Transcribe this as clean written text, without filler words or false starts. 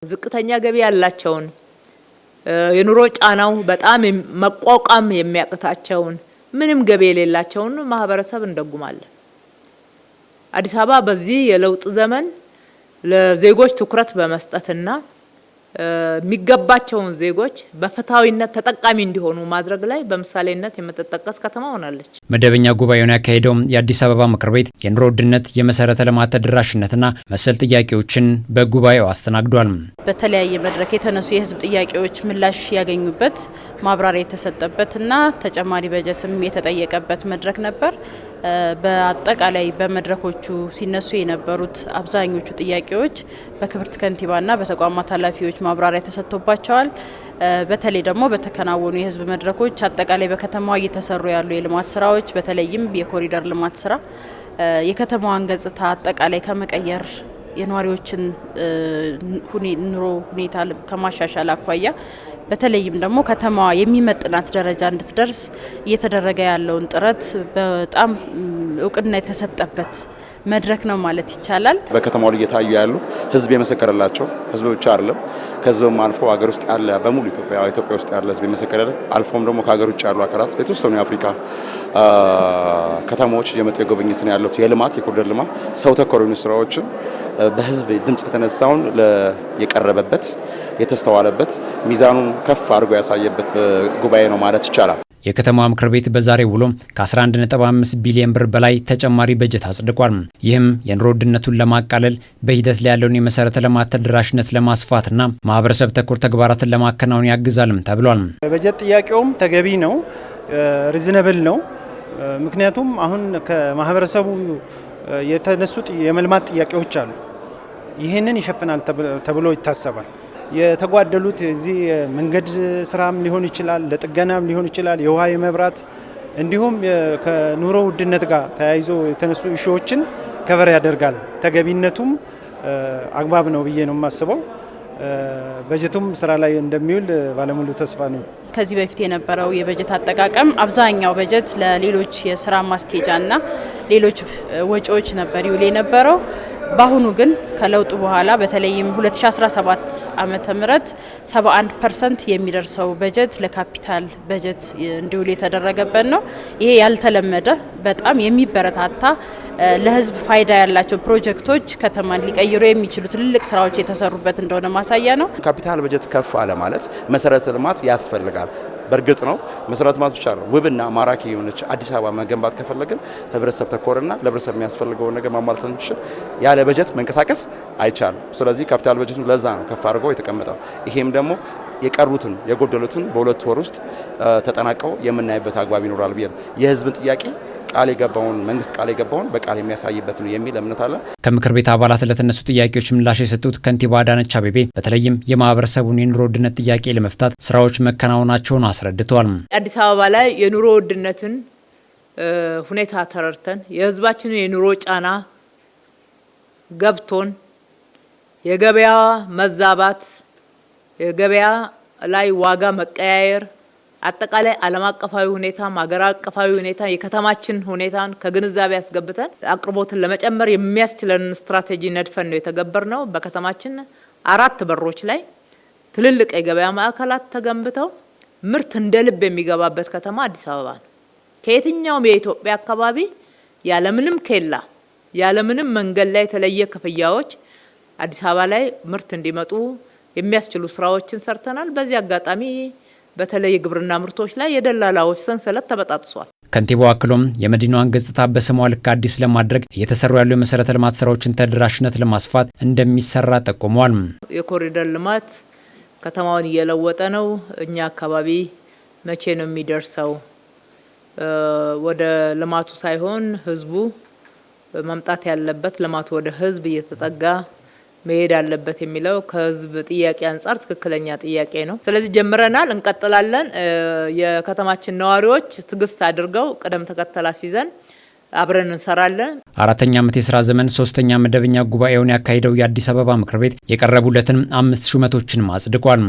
ዝቅተኛ ገቢ ያላቸውን የኑሮ ጫናው በጣም መቋቋም የሚያቅታቸውን ምንም ገቢ የሌላቸውን ማህበረሰብ እንደጉማለን። አዲስ አበባ በዚህ የለውጥ ዘመን ለዜጎች ትኩረት በመስጠትና የሚገባቸውን ዜጎች በፍትሃዊነት ተጠቃሚ እንዲሆኑ ማድረግ ላይ በምሳሌነት የምትጠቀስ ከተማ ሆናለች። መደበኛ ጉባኤውን ያካሄደው የአዲስ አበባ ምክር ቤት የኑሮ ውድነት፣ የመሰረተ ልማት ተደራሽነትና መሰል ጥያቄዎችን በጉባኤው አስተናግዷል። በተለያየ መድረክ የተነሱ የህዝብ ጥያቄዎች ምላሽ ያገኙበት፣ ማብራሪያ የተሰጠበትና ተጨማሪ በጀትም የተጠየቀበት መድረክ ነበር። በአጠቃላይ በመድረኮቹ ሲነሱ የነበሩት አብዛኞቹ ጥያቄዎች በክብርት ከንቲባና በተቋማት ኃላፊዎች ማብራሪያ ተሰጥቶባቸዋል። በተለይ ደግሞ በተከናወኑ የህዝብ መድረኮች አጠቃላይ በከተማዋ እየተሰሩ ያሉ የልማት ስራዎች በተለይም የኮሪደር ልማት ስራ የከተማዋን ገጽታ አጠቃላይ ከመቀየር የነዋሪዎችን ኑሮ ሁኔታ ከማሻሻል አኳያ በተለይም ደግሞ ከተማዋ የሚመጥናት ደረጃ እንድትደርስ እየተደረገ ያለውን ጥረት በጣም እውቅና የተሰጠበት መድረክ ነው ማለት ይቻላል። በከተማው ላይ እየታዩ ያሉ ህዝብ የመሰከረላቸው ህዝብ ብቻ አይደለም፣ ከህዝብም አልፎ ሀገር ውስጥ ያለ በሙሉ ኢትዮጵያ ውስጥ ያለ ህዝብ የመሰከረለት አልፎም ደግሞ ከሀገር ውጭ ያሉ አካላት የተወሰኑ የአፍሪካ ከተማዎች እየመጡ የጎበኙትን ያሉት የልማት የኮሪደር ልማት ሰው ተኮር ስራዎችን በህዝብ ድምጽ የተነሳውን የቀረበበት የተስተዋለበት ሚዛኑን ከፍ አድርጎ ያሳየበት ጉባኤ ነው ማለት ይቻላል። የከተማዋ ምክር ቤት በዛሬ ውሎ ከ11.5 ቢሊዮን ብር በላይ ተጨማሪ በጀት አጽድቋል። ይህም የኑሮ ውድነቱን ለማቃለል በሂደት ላይ ያለውን የመሰረተ ልማት ተደራሽነት ለማስፋትና ማህበረሰብ ተኮር ተግባራትን ለማከናወን ያግዛልም ተብሏል። በጀት ጥያቄውም ተገቢ ነው፣ ሪዝነብል ነው። ምክንያቱም አሁን ከማህበረሰቡ የተነሱ የመልማት ጥያቄዎች አሉ። ይህንን ይሸፍናል ተብሎ ይታሰባል። የተጓደሉት እዚህ መንገድ ስራም ሊሆን ይችላል፣ ለጥገናም ሊሆን ይችላል፣ የውሃ የመብራት እንዲሁም ከኑሮ ውድነት ጋር ተያይዞ የተነሱ ኢሹዎችን ከቨር ያደርጋል። ተገቢነቱም አግባብ ነው ብዬ ነው የማስበው። በጀቱም ስራ ላይ እንደሚውል ባለሙሉ ተስፋ ነኝ። ከዚህ በፊት የነበረው የበጀት አጠቃቀም አብዛኛው በጀት ለሌሎች የስራ ማስኬጃና ሌሎች ወጪዎች ነበር ይውል የነበረው። በአሁኑ ግን ከለውጡ በኋላ በተለይም 2017 ዓመተ ምህረት 71% የሚደርሰው በጀት ለካፒታል በጀት እንዲውል የተደረገበት ነው። ይሄ ያልተለመደ በጣም የሚበረታታ ለህዝብ ፋይዳ ያላቸው ፕሮጀክቶች ከተማን ሊቀይሩ የሚችሉ ትልልቅ ስራዎች የተሰሩበት እንደሆነ ማሳያ ነው። ካፒታል በጀት ከፍ አለ ማለት መሰረተ ልማት ያስፈልጋል። በእርግጥ ነው መሰረተ ልማት ብቻ ነው ውብና ማራኪ የሆነች አዲስ አበባ መገንባት ከፈለግን ህብረተሰብ ተኮርና ለህብረተሰብ የሚያስፈልገውን ነገር ማሟላት እንችል ያለ በጀት መንቀሳቀስ አይቻልም። ስለዚህ ካፒታል በጀቱ ለዛ ነው ከፍ አድርጎ የተቀመጠው። ይሄም ደግሞ የቀሩትን የጎደሉትን በሁለት ወር ውስጥ ተጠናቀው የምናይበት አግባብ ይኖራል ብዬ ነው። የህዝብን ጥያቄ መንግስት ቃል የገባውን በቃል የሚያሳይበት ነው የሚል እምነት አለ። ከምክር ቤት አባላት ለተነሱ ጥያቄዎች ምላሽ የሰጡት ከንቲባ አዳነች አቤቤ በተለይም የማህበረሰቡን የኑሮ ውድነት ጥያቄ ለመፍታት ስራዎች መከናወናቸውን አስረድተዋል። አዲስ አበባ ላይ የኑሮ ውድነትን ሁኔታ ተረድተን የህዝባችንን የኑሮ ጫና ገብቶን የገበያ መዛባት፣ የገበያ ላይ ዋጋ መቀያየር፣ አጠቃላይ ዓለም አቀፋዊ ሁኔታ ሀገር አቀፋዊ ሁኔታ የከተማችን ሁኔታን ከግንዛቤ ያስገብተን አቅርቦትን ለመጨመር የሚያስችለን ስትራቴጂ ነድፈን ነው የተገበርነው። በከተማችን 4 በሮች ላይ ትልልቅ የገበያ ማዕከላት ተገንብተው ምርት እንደ ልብ የሚገባበት ከተማ አዲስ አበባ ነው። ከየትኛውም የኢትዮጵያ አካባቢ ያለምንም ኬላ ያለምንም መንገድ ላይ የተለየ ክፍያዎች አዲስ አበባ ላይ ምርት እንዲመጡ የሚያስችሉ ስራዎችን ሰርተናል። በዚህ አጋጣሚ በተለይ ግብርና ምርቶች ላይ የደላላዎች ሰንሰለት ተበጣጥሷል። ከንቲባው አክሎም የመዲናዋን ገጽታ በስሟ ልክ አዲስ ለማድረግ እየተሰሩ ያሉ የመሰረተ ልማት ስራዎችን ተደራሽነት ለማስፋት እንደሚሰራ ጠቁመዋል። የኮሪደር ልማት ከተማውን እየለወጠ ነው። እኛ አካባቢ መቼ ነው የሚደርሰው? ወደ ልማቱ ሳይሆን ህዝቡ መምጣት ያለበት ልማቱ ወደ ህዝብ እየተጠጋ መሄድ አለበት የሚለው ከህዝብ ጥያቄ አንጻር ትክክለኛ ጥያቄ ነው። ስለዚህ ጀምረናል፣ እንቀጥላለን። የከተማችን ነዋሪዎች ትግስት አድርገው ቅደም ተከተል አስይዘን አብረን እንሰራለን። 4ኛ ዓመት የስራ ዘመን 3ኛ መደበኛ ጉባኤውን ያካሄደው የአዲስ አበባ ምክር ቤት የቀረቡለትን 5 ሹመቶችን አጽድቋል።